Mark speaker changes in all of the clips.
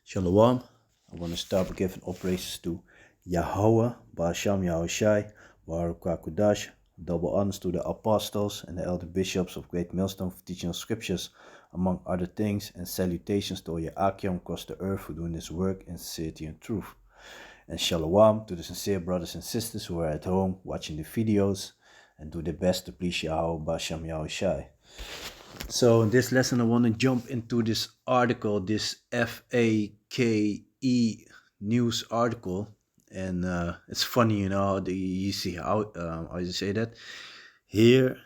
Speaker 1: Shalom. I want to start by giving all praises to Yahweh, Ba'asham Yahushai, Baruch HaKodash, double honors to the apostles and the elder bishops of Great Millstone for teaching of scriptures, among other things, and salutations to all Akim across the earth for doing this work in sincerity and truth. And Shalom to the sincere brothers and sisters who are at home watching the videos and do their best to please Yahweh, Ba'asham Yahushai. So in this lesson, I want to jump into this article, this FAKE news article, and it's funny, you see how you say that. Here,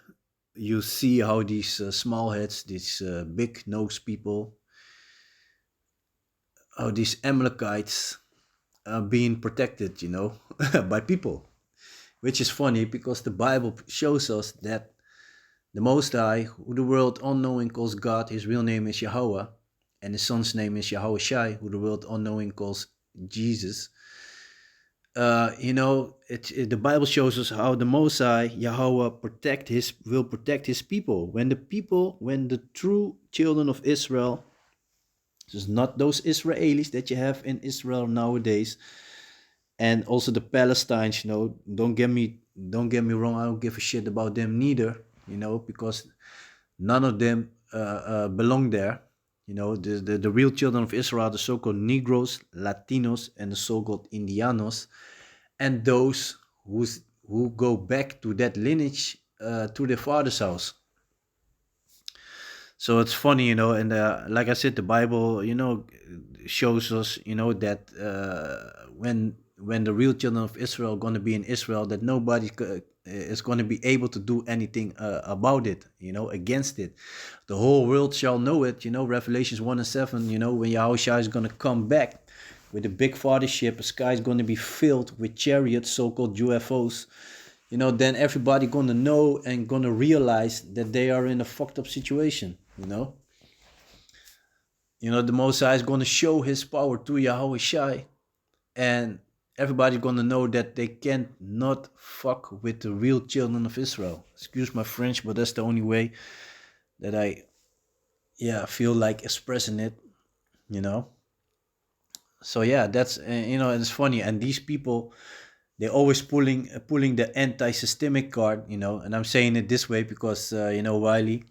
Speaker 1: you see how these small heads, these big nose people, how these Amalekites are being protected, by people, which is funny because the Bible shows us that the Most High, who the world unknowing calls God, his real name is Yahweh, and his son's name is Yahushai, who the world unknowing calls Jesus. The Bible shows us how the Most High, Yahweh, will protect his people. When the true children of Israel, just not those Israelis that you have in Israel nowadays, and also the Palestinians, don't get me wrong, I don't give a shit about them neither, because none of them belong there. The real children of Israel, the so-called Negroes, Latinos, and the so-called Indianos, and those who go back to that lineage to their father's house. So it's funny, and like I said, the Bible, shows us, that when the real children of Israel are going to be in Israel, that nobody is going to be able to do anything about it, against it. The whole world shall know it, Revelations 1 and 7, when Yahushua is going to come back with a big fathership, the sky is going to be filled with chariots, so-called UFOs. Then everybody going to know and going to realize that they are in a fucked up situation, the Most High is going to show his power to Yahweh Shai, and everybody's going to know that they can't not fuck with the real children of Israel. Excuse my French, but that's the only way that I feel like expressing it, So that's, and it's funny. And these people, they're always pulling the anti-systemic card, and I'm saying it this way because, Wiley,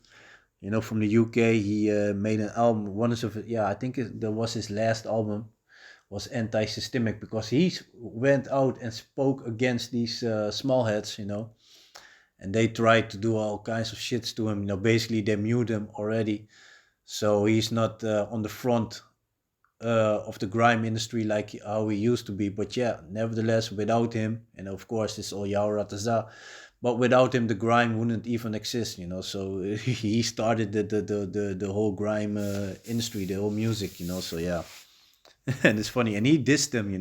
Speaker 1: from the UK, he made an album. I think that was his last album, was anti-systemic, because he went out and spoke against these small heads, and they tried to do all kinds of shits to him. Basically they mute him already, so he's not on the front of the grime industry like how he used to be. But nevertheless, without him, and of course it's all Yahuratazah, but without him the grime wouldn't even exist, so he started the whole grime industry, the whole music, so and it's funny, and he dissed them,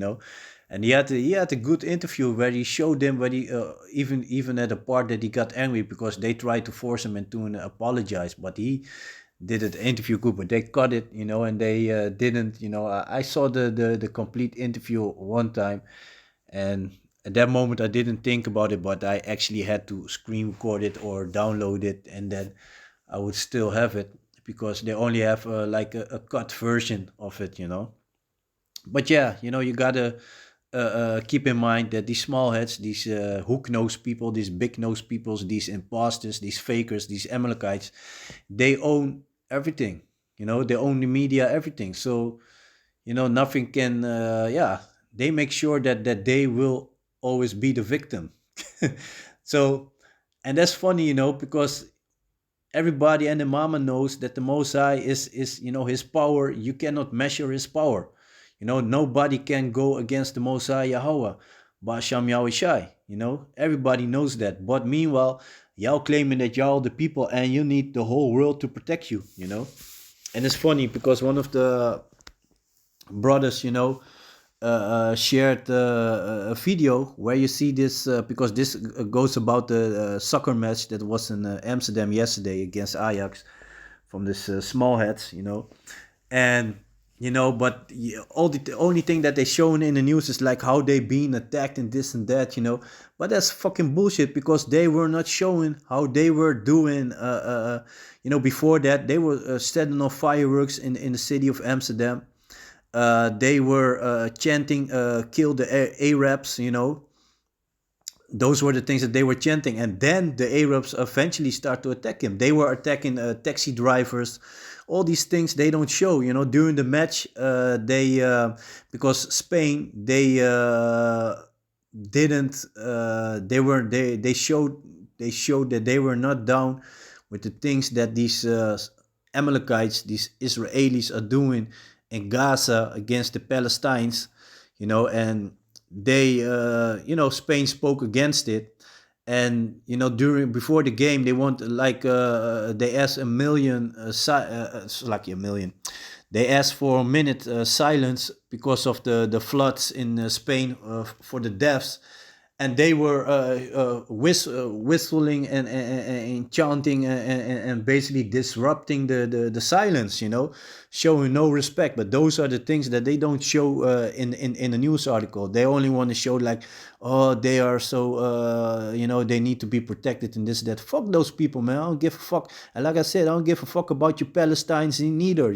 Speaker 1: and he had a good interview where he showed them where he even at a part that he got angry because they tried to force him into an apologize, but he did an interview good, but they cut it, and they didn't, I saw the complete interview one time, and at that moment I didn't think about it, but I actually had to screen record it or download it, and then I would still have it because they only have like a cut version of it, but you gotta keep in mind that these small heads, these hook nose people, these big nose peoples, these imposters, these fakers, these Amalekites, they own everything. They own the media, everything. So nothing can. They make sure that they will always be the victim. So, and that's funny, because everybody and the mama knows that the Most High is his power. You cannot measure his power. Nobody can go against the Most High Yahweh, Ba'asham Yahushai. Everybody knows that. But meanwhile, y'all claiming that y'all the people and you need the whole world to protect you. And it's funny because one of the brothers, shared a video where you see this, because this goes about the soccer match that was in Amsterdam yesterday against Ajax from this small heads, and but the only thing that they shown in the news is like how they being attacked and this and that, but that's fucking bullshit because they were not showing how they were doing. Before that they were setting off fireworks in the city of Amsterdam. They were chanting, kill the Arabs, you know. Those were the things that they were chanting. And then the Arabs eventually start to attack him. They were attacking taxi drivers. All these things they don't show, you know. During the match, because Spain, didn't, they showed that they were not down with the things that these Amalekites, these Israelis are doing in Gaza against the Palestinians, you know. And they, Spain spoke against it. And during before the game, they want, like, they asked a million, it's like a million. They asked for a minute silence because of the floods in Spain, for the deaths. And they were whistling and chanting, and basically disrupting the silence, showing no respect. But those are the things that they don't show in a news article. They only want to show, like, oh, they are so, they need to be protected and this, that. Fuck those people, man. I don't give a fuck. And like I said, I don't give a fuck about your Palestinians neither,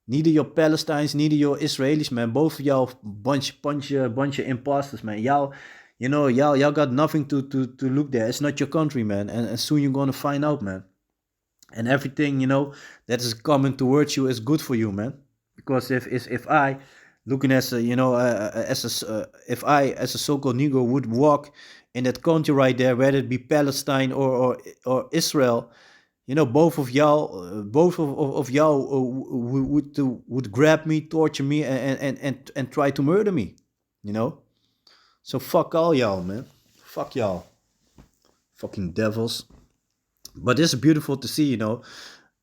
Speaker 1: Neither your Palestinians, neither your Israelis, man. Both of y'all bunch of imposters, man. Y'all got nothing to look there. It's not your country, man. And soon you're gonna find out, man. And everything, that is coming towards you is good for you, man. Because if I, looking as a, if I, as a so-called Negro, would walk in that country right there, whether it be Palestine or Israel, both of y'all, would grab me, torture me, and try to murder me, you know. So fuck all y'all, man. Fuck y'all, fucking devils. But it's beautiful to see,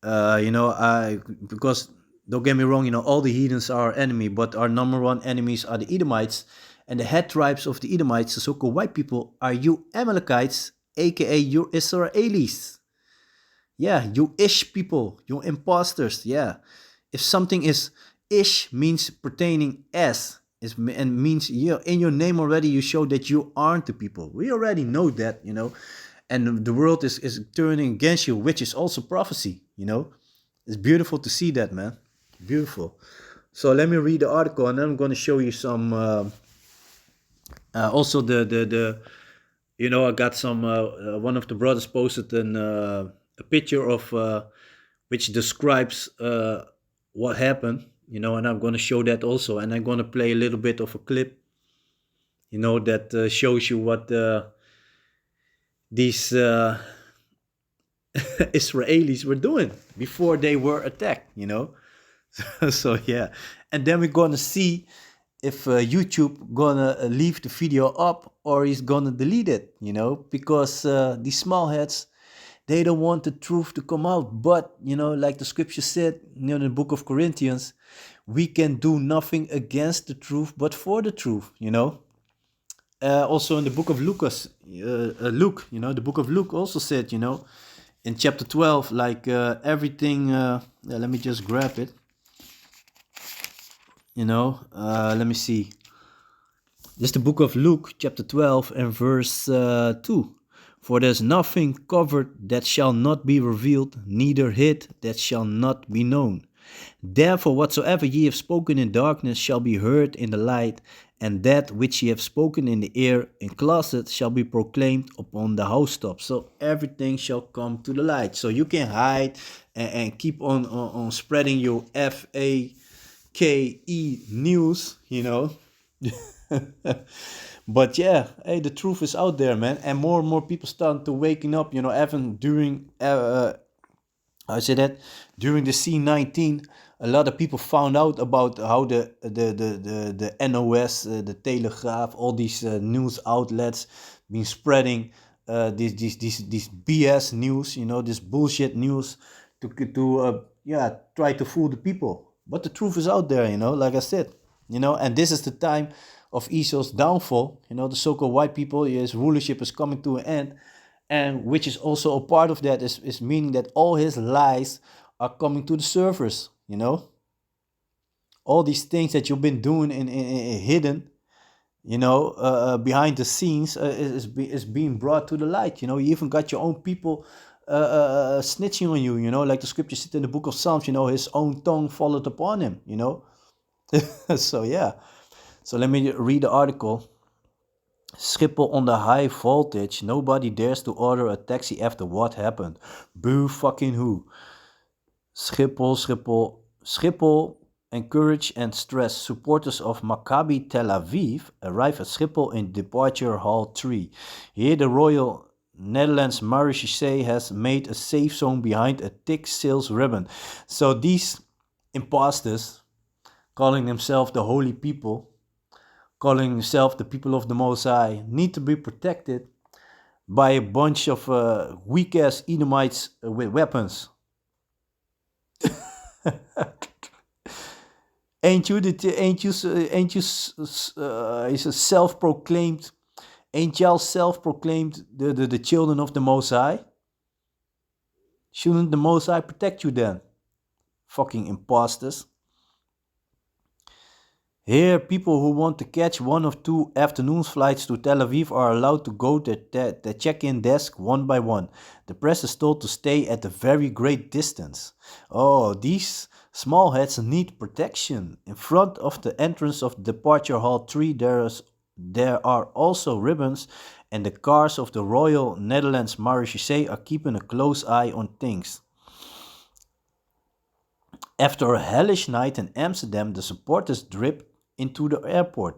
Speaker 1: I because don't get me wrong, all the heathens are our enemy, but our number one enemies are the Edomites, and the head tribes of the Edomites, the so-called white people, are you Amalekites, aka you Israelis. Yeah, you Ish people, you imposters. Yeah, if something is Ish means pertaining as is, and means, in your name already you show that you aren't the people. We already know that, and the world is turning against you, which is also prophecy. It's beautiful to see that, man. Beautiful. So let me read the article, and then I'm going to show you some. Also the I got some. One of the brothers posted a picture of which describes what happened, and I'm going to show that also, and I'm going to play a little bit of a clip, that shows you what these Israelis were doing before they were attacked, So yeah, and then we're going to see if YouTube gonna leave the video up or he's gonna delete it, because these small heads, they don't want the truth to come out. But, like the scripture said, in the book of Corinthians, we can do nothing against the truth, but for the truth, Also in the book of Luke, the book of Luke also said, in chapter 12, like everything, let me just grab it, let me see. This is the book of Luke, chapter 12 and verse 2. For there's nothing covered that shall not be revealed, neither hid that shall not be known. Therefore, whatsoever ye have spoken in darkness shall be heard in the light, and that which ye have spoken in the ear in closet shall be proclaimed upon the housetop. So everything shall come to the light. So you can hide and keep on spreading your FAKE news, But yeah, hey, the truth is out there, man, and more people start to waking up. Even during I say that during the C19, a lot of people found out about how the NOS, the Telegraaf, all these news outlets been spreading this BS news, this bullshit news to try to fool the people. But the truth is out there, like I said, and this is the time of Esau's downfall. The so-called white people, his rulership is coming to an end, and which is also a part of that is meaning that all his lies are coming to the surface. All these things that you've been doing in hidden, behind the scenes, is being brought to the light. You even got your own people snitching on you. Like the scripture said in the book of Psalms. His own tongue followed upon him. So yeah. So let me read the article. Schiphol on the high voltage. Nobody dares to order a taxi after what happened. Boo fucking who? Schiphol, encourage and stress. Supporters of Maccabi Tel Aviv arrive at Schiphol in departure hall 3. Here the Royal Netherlands Marechaussee has made a safe zone behind a thick sales ribbon. So these imposters, calling themselves the holy people, calling themselves the people of the Most High, need to be protected by a bunch of weak ass Edomites with weapons. Is a self-proclaimed, ain't y'all self-proclaimed the children of the Most High? Shouldn't the Most High protect you then? Fucking imposters. Here, people who want to catch one or two afternoon flights to Tel Aviv are allowed to go to the check-in desk one by one. The press is told to stay at a very great distance. Oh, these small heads need protection. In front of the entrance of departure hall 3, there are also ribbons, and the cars of the Royal Netherlands Marechaussee are keeping a close eye on things. After a hellish night in Amsterdam, the supporters drip into the airport.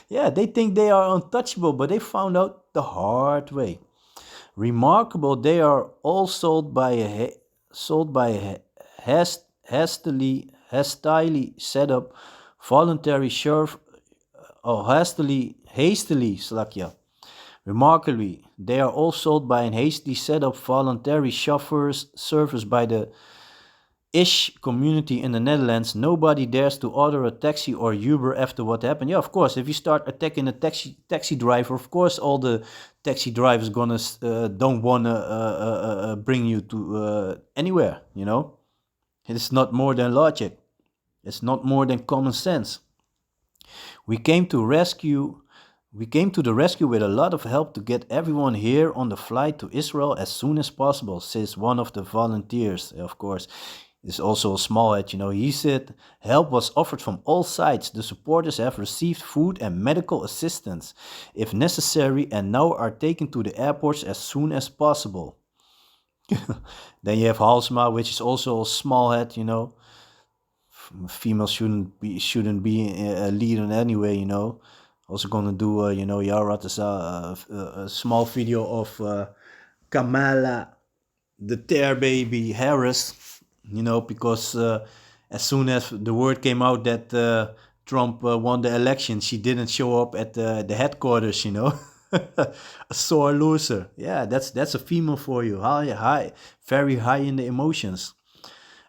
Speaker 1: Yeah, they think they are untouchable, but they found out the hard way. Remarkable, they are all sold by a hastily set up voluntary serve or hastily Slakia. Remarkably, they are all sold by an hastily set up voluntary chauffeurs service by the ish community in the Netherlands. Nobody dares to order a taxi or Uber after what happened. Yeah, of course, if you start attacking a taxi driver, of course, all the taxi drivers gonna don't wanna bring you to anywhere. You know, it's not more than logic. It's not more than common sense. We came to rescue. We came to the rescue with a lot of help to get everyone here on the flight to Israel as soon as possible, says one of the volunteers. Of course, is also a small head, you know. He said help was offered from all sides. The supporters have received food and medical assistance if necessary and now are taken to the airports as soon as possible. Then you have Halsma, which is also a small head, you know. Female shouldn't be a leader anyway, you know. Also gonna do, Yarat is a small video of Kamala, the Tear Baby Harris, you know, because as soon as the word came out that Trump won the election, she didn't show up at the headquarters, you know. A sore loser. Yeah, that's a female for you. High, very high in the emotions.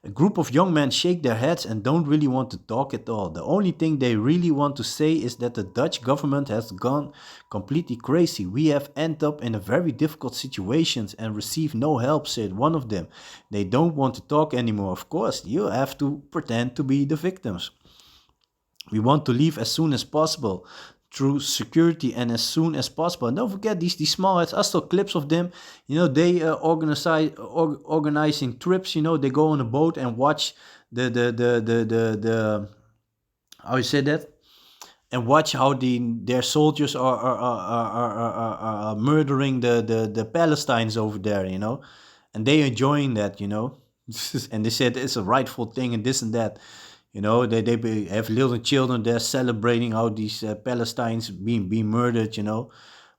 Speaker 1: A group of young men shake their heads and don't really want to talk at all. The only thing they really want to say is that the Dutch government has gone completely crazy. We have ended up in a very difficult situations and received no help, said one of them. They don't want to talk anymore. Of course, you have to pretend to be the victims. We want to leave as soon as possible through security and as soon as possible. And don't forget these small heads. I saw clips of them. You know, they organizing trips. You know, they go on a boat and watch the how you say that, and watch how their soldiers are murdering the Palestinians over there. You know, and they enjoying that. You know, and they said it's a rightful thing and this and that. You know, have little children. They're celebrating how these Palestinians being murdered. You know,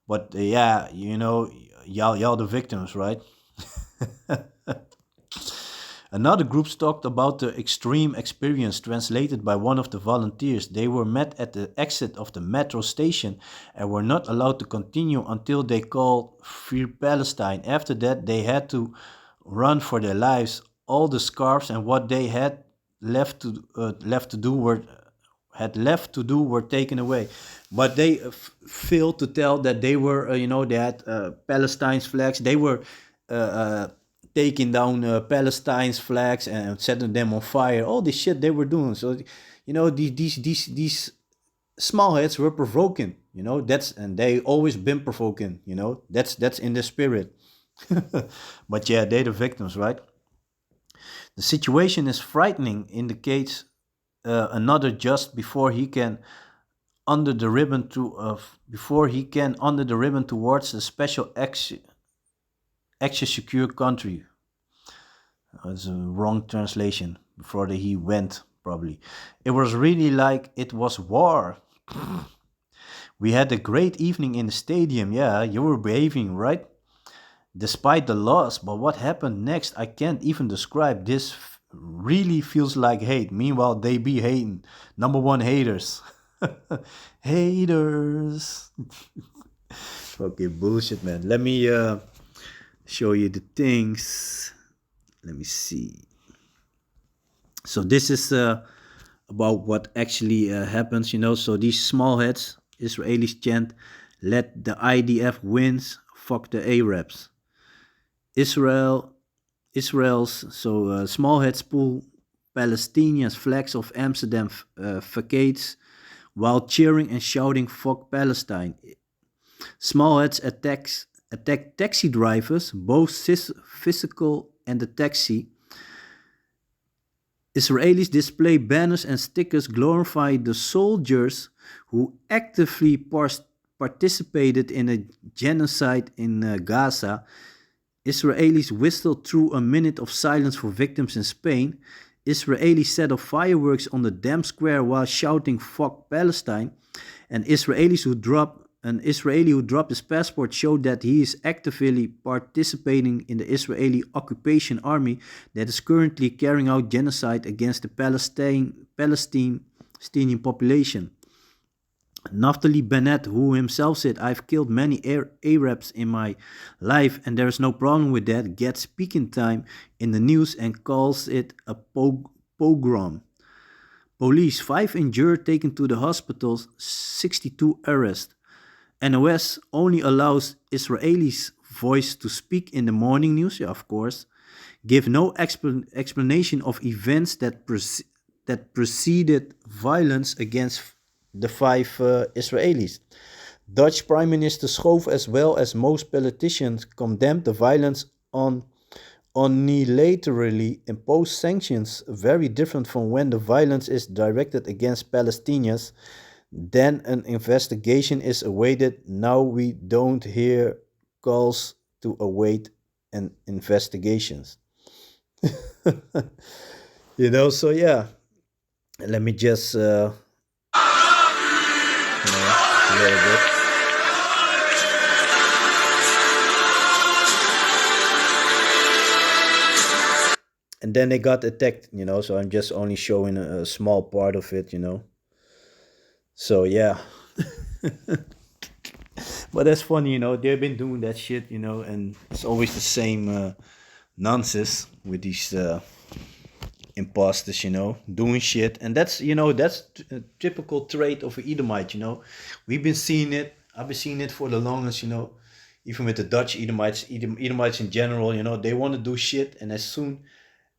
Speaker 1: but yeah, you know, y'all the victims, right? Another group talked about the extreme experience translated by one of the volunteers. They were met at the exit of the metro station and were not allowed to continue until they called Free Palestine. After that, they had to run for their lives. All the scarves and what they had left to do were taken away, but they failed to tell that they were, they had Palestine's flags. They were uh, uh, taking down Palestine's flags and setting them on fire. All this shit they were doing. So, you know, these small heads were provoking. You know, and they always been provoking. You know, that's in the spirit. But yeah, they're the victims, right? The situation is frightening, indicates another just before he can under the ribbon towards a special access secure country. It's a wrong translation. Before he went, probably. It was really like it was war. We had a great evening in the stadium. Yeah, you were behaving, right? Despite the loss, but what happened next, I can't even describe. This really feels like hate. Meanwhile, they be hating. Number one haters. Haters. Okay, bullshit, man. Let me show you the things. Let me see. So this is about what actually happens, you know. So these small heads, Israelis chant, "Let the IDF wins, fuck the Arabs." Israel's small heads pull Palestinians' flags of Amsterdam facades while cheering and shouting "fuck Palestine." Small heads attack taxi drivers, both physical and the taxi. Israelis display banners and stickers glorifying the soldiers who actively participated in a genocide in Gaza. Israelis whistled through a minute of silence for victims in Spain. Israelis set off fireworks on the Dam Square while shouting "fuck Palestine." An Israeli who dropped his passport showed that he is actively participating in the Israeli occupation army that is currently carrying out genocide against the Palestinian population. Naftali Bennett, who himself said, "I've killed many Arabs in my life and there's no problem with that," gets speaking time in the news and calls it a pogrom. Police, 5 injured, taken to the hospitals, 62 arrested. NOS only allows Israelis' voice to speak in the morning news, yeah, of course. Give no explanation of events that preceded violence against the 5 Israelis. Dutch Prime Minister Schoof, as well as most politicians, condemned the violence on unilaterally imposed sanctions, very different from when the violence is directed against Palestinians. Then an investigation is awaited. Now we don't hear calls to await an investigations. You know, so yeah. Let me just a little bit. And then they got attacked, you know, so I'm just only showing a small part of it, you know. So yeah. But that's funny, you know, they've been doing that shit, you know, and it's always the same nonsense with these imposters, you know, doing shit. And that's, you know, that's a typical trait of an Edomite, you know. We've been seeing it. I've been seeing it for the longest, you know, even with the Dutch Edomites, Edomites in general, you know, they want to do shit, and as soon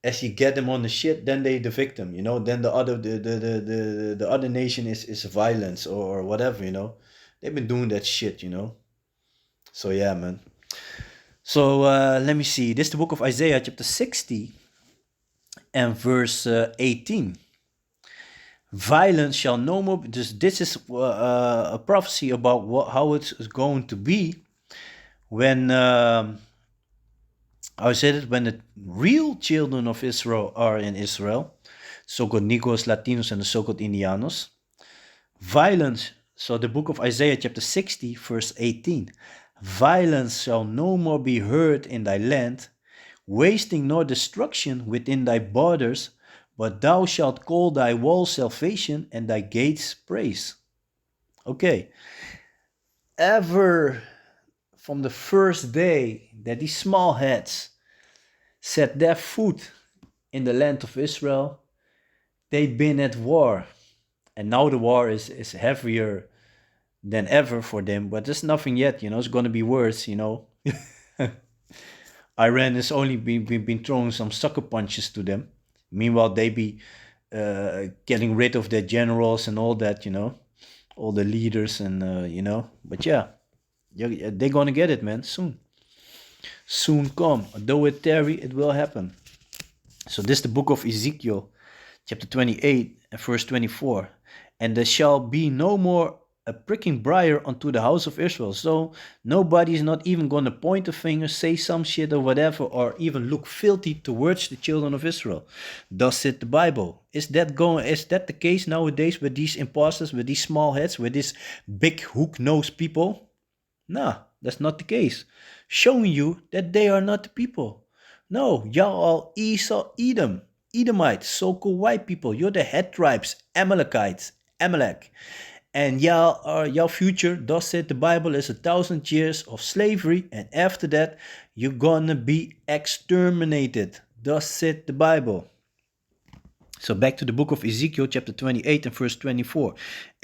Speaker 1: as you get them on the shit, then they the victim, you know. Then the other nation is violence or whatever, you know. They've been doing that shit, you know. So yeah, man. So let me see. This is the book of Isaiah, chapter 60 and verse 18. Violence shall no more. This is a prophecy about how it's going to be when. I said it, when the real children of Israel are in Israel, so-called Negros, Latinos, and the so-called Indianos. Violence, so the book of Isaiah chapter 60, verse 18. Violence shall no more be heard in thy land, wasting nor destruction within thy borders, but thou shalt call thy walls salvation and thy gates praise. Okay. Ever from the first day that these small heads set their foot in the land of Israel, they've been at war. And now the war is heavier than ever for them, but there's nothing yet, you know. It's going to be worse, you know. Iran has only been throwing some sucker punches to them. Meanwhile, they be getting rid of their generals and all that, you know, all the leaders and, you know. But yeah, they're going to get it, man, soon. Soon come. Though it tarry, it will happen. So this is the book of Ezekiel, chapter 28 and verse 24. And there shall be no more a pricking briar unto the house of Israel. So nobody is not even going to point a finger, say some shit or whatever, or even look filthy towards the children of Israel. Thus said the Bible. Is that the case nowadays with these imposters, with these small heads, with these big hook-nosed people? Nah, that's not the case. Showing you that they are not the people. No, y'all are Esau, Edom, Edomites, so-called white people. You're the head tribes, Amalekites, Amalek. And your future, thus said the Bible, is 1,000 years of slavery, and after that, you're gonna be exterminated. Thus said the Bible. So back to the book of Ezekiel, chapter 28 and verse 24.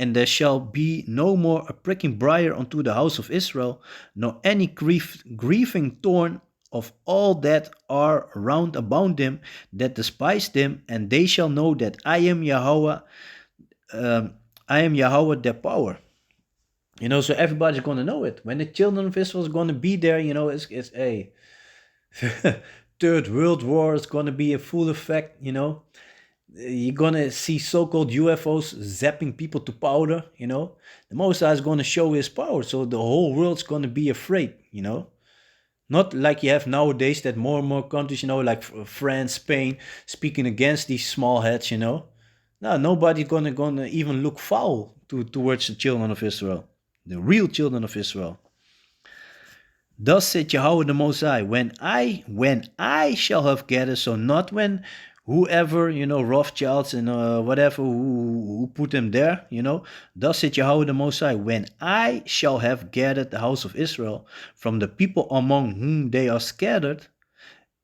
Speaker 1: And there shall be no more a pricking briar unto the house of Israel, nor any grieving thorn of all that are round about them that despise them, and they shall know that I am Yahweh, their power. So everybody's gonna know it. When the children of Israel is gonna be there, it's a third world war is gonna be a full effect, You're gonna see so-called UFOs zapping people to powder, The Most High is gonna show his power, so the whole world's gonna be afraid, Not like you have nowadays that more and more countries, like France, Spain, speaking against these small heads, No, nobody's gonna even look foul towards the children of Israel, the real children of Israel. Thus said Yahweh the Most High, when I shall have gathered, so not when whoever, Rothschilds and whatever, who put them there, Thus said Yahweh the Most High, when I shall have gathered the house of Israel from the people among whom they are scattered,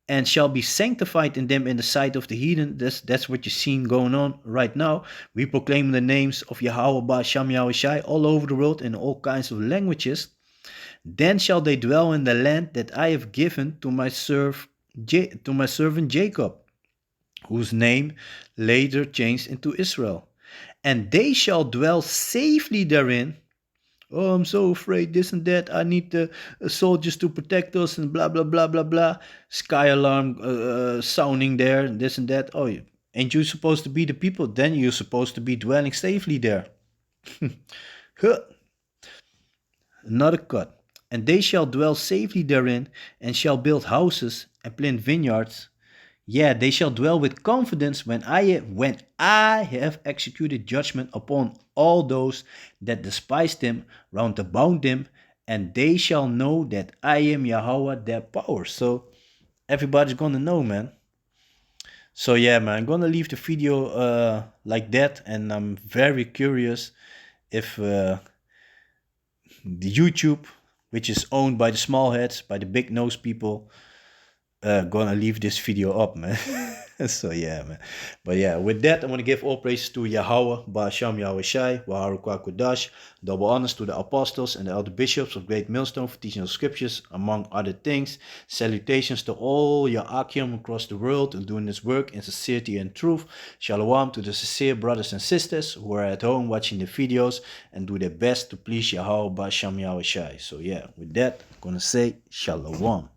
Speaker 1: and shall be sanctified in them in the sight of the heathen. That's what you're seeing going on right now. We proclaim the names of Yahweh Ba'Sham Yahushai all over the world in all kinds of languages. Then shall they dwell in the land that I have given to my servant Jacob, whose name later changed into Israel. And they shall dwell safely therein. Oh, I'm so afraid, this and that. I need the soldiers to protect us and blah, blah, blah, blah, blah. Sky alarm sounding there, this and that. Oh, ain't you supposed to be the people? Then you're supposed to be dwelling safely there. Another cut. And they shall dwell safely therein, and shall build houses and plant vineyards. Yeah, they shall dwell with confidence when I have executed judgment upon all those that despise them round about them, and they shall know that I am Yahweh their power. So everybody's gonna know, man. So yeah, man, I'm gonna leave the video like that, and I'm very curious if the YouTube, which is owned by the small heads, by the big nose people, gonna leave this video up, man. So yeah, man. But yeah, with that, I'm gonna give all praises to Yahweh, Ba'Sham Yahushai, Waharuka Kudash, double honors to the apostles and the elder bishops of Great Millstone for teaching the scriptures, among other things. Salutations to all your Akim across the world and doing this work in sincerity and truth. Shalom to the sincere brothers and sisters who are at home watching the videos and do their best to please Yahweh, Ba'Sham Yahushai. So yeah, with that, I'm gonna say Shalom.